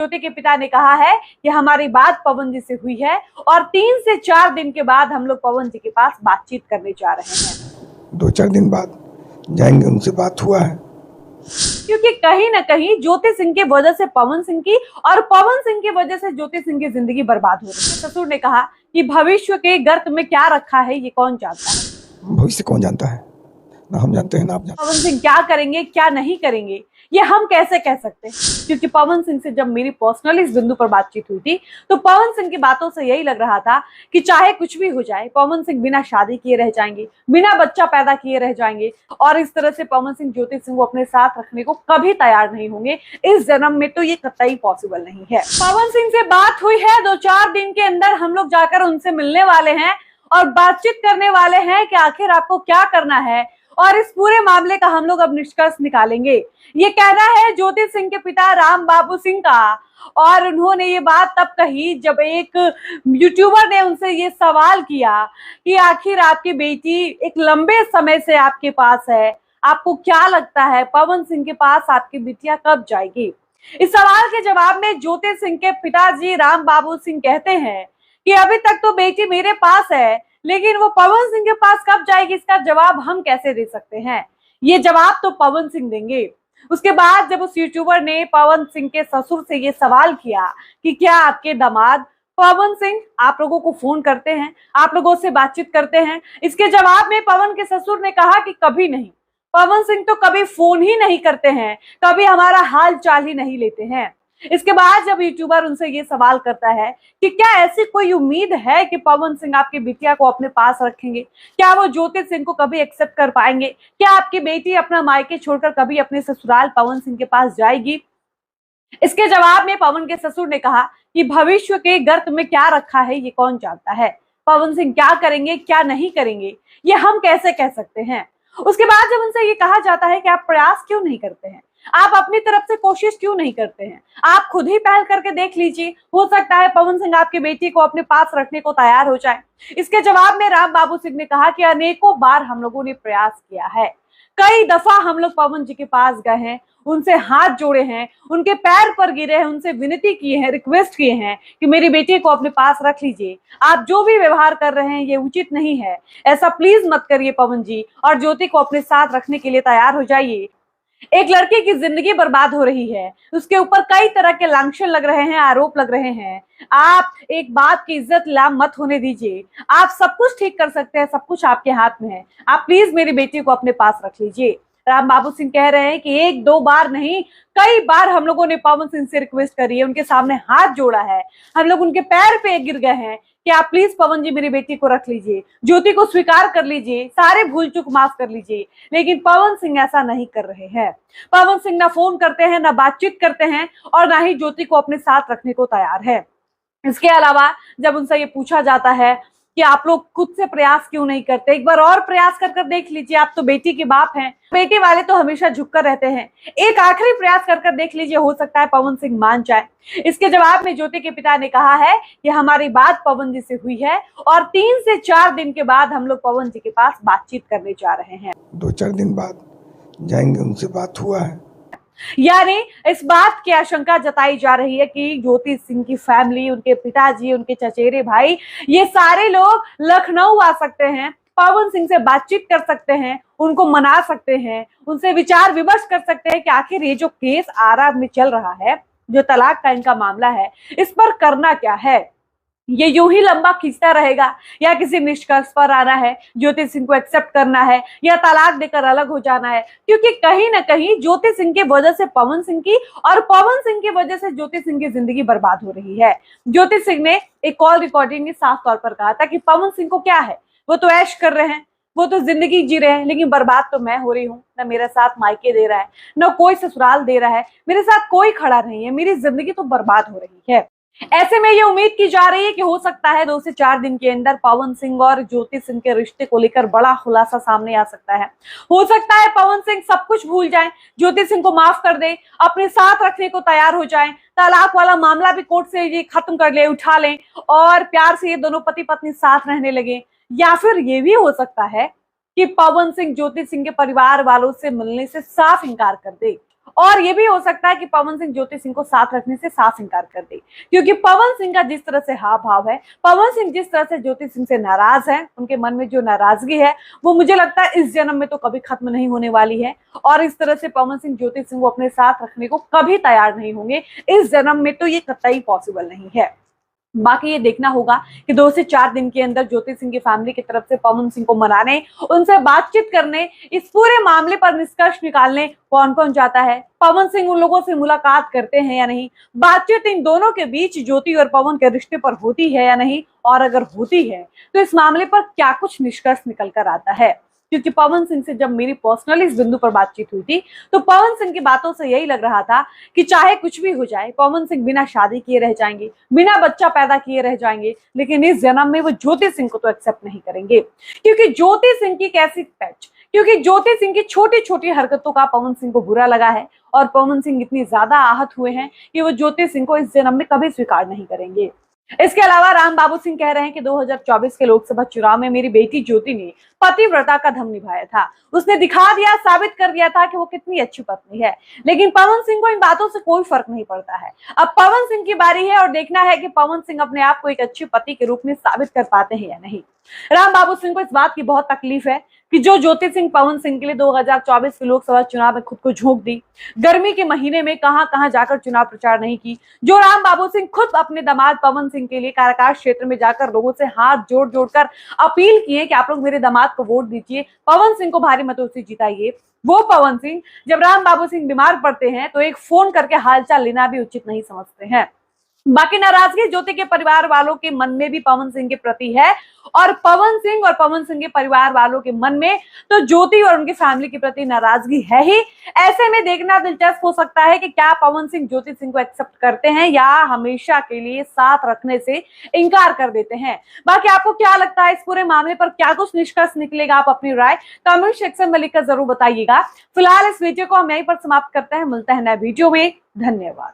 ज्योति के पिता ने कहा है कि हमारी बात पवन जी से हुई है और 3 से 4 दिन के बाद हम लोग पवन जी के पास बातचीत करने जा रहे हैं। 2-4 दिन बाद जाएंगे, उनसे बात हुआ है। क्योंकि कहीं ना कहीं ज्योति सिंह की वजह से पवन सिंह की और पवन सिंह की वजह से ज्योति सिंह की जिंदगी बर्बाद हो रही है। ससुर ने कहा कि भविष्य के गर्त में क्या रखा है ये कौन जानता है। भविष्य कौन जानता है, ना हम जानते हैं ना आप जानते हैं। पवन सिंह क्या करेंगे क्या नहीं करेंगे ये हम कैसे कह सकते हैं, क्योंकि पवन सिंह से जब मेरी पर्सनली इस बिंदु पर बातचीत हुई थी तो पवन सिंह की बातों से यही लग रहा था कि चाहे कुछ भी हो जाए पवन सिंह बिना शादी किए रह जाएंगे, बिना बच्चा पैदा किए रह जाएंगे और इस तरह से पवन सिंह ज्योति सिंह को अपने साथ रखने को कभी तैयार नहीं होंगे। इस जन्म में तो ये कतई पॉसिबल नहीं है। पवन सिंह से बात हुई है, 2-4 दिन के अंदर हम लोग जाकर उनसे मिलने वाले हैं और बातचीत करने वाले हैं कि आखिर आपको क्या करना है और इस पूरे मामले का हम लोग अब निष्कर्ष निकालेंगे। ये कहना है ज्योति सिंह के पिता राम बाबू सिंह का और उन्होंने ये बात तब कही जब एक यूट्यूबर ने उनसे ये सवाल किया कि आखिर आपकी बेटी एक लंबे समय से आपके पास है, आपको क्या लगता है पवन सिंह के पास आपकी बिटिया कब जाएगी। इस सवाल के जवाब में ज्योति सिंह के पिताजी राम बाबू सिंह कहते हैं कि अभी तक तो बेटी मेरे पास है, लेकिन वो पवन सिंह के पास कब जाएगी इसका जवाब हम कैसे दे सकते हैं, ये जवाब तो पवन सिंह देंगे। उसके बाद जब उस यूट्यूबर ने पवन सिंह के ससुर से ये सवाल किया कि क्या आपके दामाद पवन सिंह आप लोगों को फोन करते हैं, आप लोगों से बातचीत करते हैं, इसके जवाब में पवन के ससुर ने कहा कि कभी नहीं, पवन सिंह तो कभी फोन ही नहीं करते हैं, कभी हमारा हाल चाल ही नहीं लेते हैं। इसके बाद जब यूट्यूबर उनसे ये सवाल करता है कि क्या ऐसी कोई उम्मीद है कि पवन सिंह आपकी बिटिया को अपने पास रखेंगे, क्या वो ज्योति सिंह को कभी एक्सेप्ट कर पाएंगे, क्या आपकी बेटी अपना मायके छोड़कर कभी अपने ससुराल पवन सिंह के पास जाएगी। इसके जवाब में पवन के ससुर ने कहा कि भविष्य के गर्त में क्या रखा है ये कौन जानता है, पवन सिंह क्या करेंगे क्या नहीं करेंगे ये हम कैसे कह सकते हैं। उसके बाद जब उनसे ये कहा जाता है कि आप प्रयास क्यों नहीं करते हैं, आप अपनी तरफ से कोशिश क्यों नहीं करते हैं, आप खुद ही पहल करके देख लीजिए, हो सकता है पवन सिंह आपकी बेटी को अपने पास रखने को तैयार हो जाए। इसके जवाब में राम बाबू सिंह ने कहा कि अनेकों बार हम लोगों ने प्रयास किया है, कई दफा हम लोग पवन जी के पास गए हैं, उनसे हाथ जोड़े हैं, उनके पैर पर गिरे हैं, उनसे विनती किए हैं, रिक्वेस्ट किए हैं कि मेरी बेटी को अपने पास रख लीजिए, आप जो भी व्यवहार कर रहे हैं ये उचित नहीं है, ऐसा प्लीज मत करिए पवन जी और ज्योति को अपने साथ रखने के लिए तैयार हो जाइए। एक लड़के की जिंदगी बर्बाद हो रही है, उसके ऊपर कई तरह के लांछन लग रहे हैं, आरोप लग रहे हैं, आप एक बात की इज्जत लाम मत होने दीजिए, आप सब कुछ ठीक कर सकते हैं, सब कुछ आपके हाथ में है, आप प्लीज मेरी बेटी को अपने पास रख लीजिए। राम बाबू सिंह कह रहे हैं कि 1-2 बार नहीं कई बार हम लोगों ने पवन सिंह से रिक्वेस्ट करी है, उनके सामने हाथ जोड़ा है, हम लोग उनके पैर पे गिर गए हैं कि आप प्लीज पवन जी मेरी बेटी को रख लीजिए, ज्योति को स्वीकार कर लीजिए, सारे भूल चूक माफ कर लीजिए, लेकिन पवन सिंह ऐसा नहीं कर रहे हैं। पवन सिंह ना फोन करते हैं, ना बातचीत करते हैं और ना ही ज्योति को अपने साथ रखने को तैयार है। इसके अलावा जब उनसे ये पूछा जाता है कि आप लोग खुद से प्रयास क्यों नहीं करते, एक बार और प्रयास कर देख लीजिए, आप तो बेटी के बाप हैं, बेटी वाले तो हमेशा झुककर रहते हैं, एक आखिरी प्रयास कर देख लीजिए, हो सकता है पवन सिंह मान जाए। इसके जवाब में ज्योति के पिता ने कहा है कि हमारी बात पवन जी से हुई है और 3 से 4 दिन के बाद हम लोग पवन जी के पास बातचीत करने जा रहे हैं। 2-4 दिन बाद जाएंगे, उनसे बात हुआ है। यानी इस बात की आशंका जताई जा रही है कि ज्योति सिंह की फैमिली, उनके पिताजी, उनके चचेरे भाई, ये सारे लोग लखनऊ आ सकते हैं, पवन सिंह से बातचीत कर सकते हैं, उनको मना सकते हैं, उनसे विचार विमर्श कर सकते हैं कि आखिर ये जो केस आरा में चल रहा है, जो तलाक का इनका मामला है, इस पर करना क्या है, ये यूं ही लंबा खींचता रहेगा या किसी निष्कर्ष पर आना है, ज्योति सिंह को एक्सेप्ट करना है या तलाक देकर अलग हो जाना है। क्योंकि कहीं ना कहीं ज्योति सिंह की वजह से पवन सिंह की और पवन सिंह की वजह से ज्योति सिंह की जिंदगी बर्बाद हो रही है। ज्योति सिंह ने एक कॉल रिकॉर्डिंग में साफ तौर पर कहा था कि पवन सिंह को क्या है, वो तो ऐश कर रहे हैं, वो तो जिंदगी जी रहे हैं, लेकिन बर्बाद तो मैं हो रही हूँ, ना मेरे साथ मायके दे रहा है, ना कोई ससुराल दे रहा है, मेरे साथ कोई खड़ा नहीं है, मेरी जिंदगी तो बर्बाद हो रही है। ऐसे में ये उम्मीद की जा रही है कि हो सकता है 2 से 4 दिन के अंदर पवन सिंह और ज्योति सिंह के रिश्ते को लेकर बड़ा खुलासा सामने आ सकता है। हो सकता है पवन सिंह सब कुछ भूल जाएं, ज्योति सिंह को माफ कर दें, अपने साथ रखने को तैयार हो जाएं, तलाक वाला मामला भी कोर्ट से ये खत्म कर ले, उठा लें और प्यार से ये दोनों पति पत्नी साथ रहने लगे। या फिर ये भी हो सकता है कि पवन सिंह ज्योति सिंह के परिवार वालों से मिलने से साफ इनकार कर दे। और ये भी हो सकता है कि पवन सिंह ज्योति सिंह को साथ रखने से साफ इनकार कर दे, क्योंकि पवन सिंह का जिस तरह से हाव भाव है, पवन सिंह जिस तरह से ज्योति सिंह से नाराज है, उनके मन में जो नाराजगी है वो मुझे लगता है इस जन्म में तो कभी खत्म नहीं होने वाली है। और इस तरह से पवन सिंह ज्योति सिंह को अपने साथ रखने को कभी तैयार नहीं होंगे, इस जन्म में तो ये कतई पॉसिबल नहीं है। बाकी ये देखना होगा कि 2 से 4 दिन के अंदर ज्योति सिंह की फैमिली की तरफ से पवन सिंह को मनाने, उनसे बातचीत करने, इस पूरे मामले पर निष्कर्ष निकालने कौन कौन जाता है, पवन सिंह उन लोगों से मुलाकात करते हैं या नहीं, बातचीत इन दोनों के बीच ज्योति और पवन के रिश्ते पर होती है या नहीं, और अगर होती है तो इस मामले पर क्या कुछ निष्कर्ष निकल कर आता है। क्योंकि पवन सिंह से जब मेरी पर्सनली इस बिंदु पर बातचीत हुई थी तो पवन सिंह की बातों से यही लग रहा था कि चाहे कुछ भी हो जाए, पवन सिंह बिना शादी किए रह जाएंगे, बिना बच्चा पैदा किए रह जाएंगे, लेकिन इस जन्म में वो ज्योति सिंह को तो एक्सेप्ट नहीं करेंगे। क्योंकि ज्योति सिंह की कैसी क्योंकि ज्योति सिंह की छोटी छोटी हरकतों का पवन सिंह को बुरा लगा है, और पवन सिंह इतनी ज्यादा आहत हुए हैं कि वो ज्योति सिंह को इस जन्म में कभी स्वीकार नहीं करेंगे। इसके अलावा राम बाबू सिंह कह रहे हैं कि 2024 के लोकसभा चुनाव में मेरी बेटी ज्योति ने पतिव्रता का धर्म निभाया था, उसने दिखा दिया, साबित कर दिया था कि वो कितनी अच्छी पत्नी है। लेकिन पवन सिंह को इन बातों से कोई फर्क नहीं पड़ता है। अब पवन सिंह की बारी है और देखना है कि पवन सिंह अपने आप को एक अच्छे पति के रूप में साबित कर पाते हैं या नहीं। राम बाबू सिंह को इस बात की बहुत तकलीफ है कि जो ज्योति सिंह पवन सिंह के लिए 2024 के लोकसभा चुनाव में खुद को झोंक दी, गर्मी के महीने में कहां जाकर चुनाव प्रचार नहीं की, जो राम बाबू सिंह खुद अपने दामाद पवन सिंह के लिए काराकाट क्षेत्र में जाकर लोगों से हाथ जोड़ जोड़कर अपील किए कि आप लोग मेरे दामाद को वोट दीजिए, पवन सिंह को भारी मतों से जिताइए। वो पवन सिंह जब राम बाबू सिंह बीमार पड़ते हैं तो एक फोन करके हालचाल लेना भी उचित नहीं समझते हैं। बाकी नाराजगी ज्योति के परिवार वालों के मन में भी पवन सिंह के प्रति है, और पवन सिंह और पवन सिंह के परिवार वालों के मन में तो ज्योति और उनकी फैमिली के प्रति नाराजगी है ही। ऐसे में देखना दिलचस्प हो सकता है कि क्या पवन सिंह ज्योति सिंह को एक्सेप्ट करते हैं या हमेशा के लिए साथ रखने से इनकार कर देते हैं। बाकी आपको क्या लगता है, इस पूरे मामले पर क्या कुछ निष्कर्ष निकलेगा? आप अपनी राय कमेंट सेक्शन में लिखकर जरूर बताइएगा। फिलहाल इस वीडियो को हम यहीं पर समाप्त करते हैं, मिलते हैं नए वीडियो में। धन्यवाद।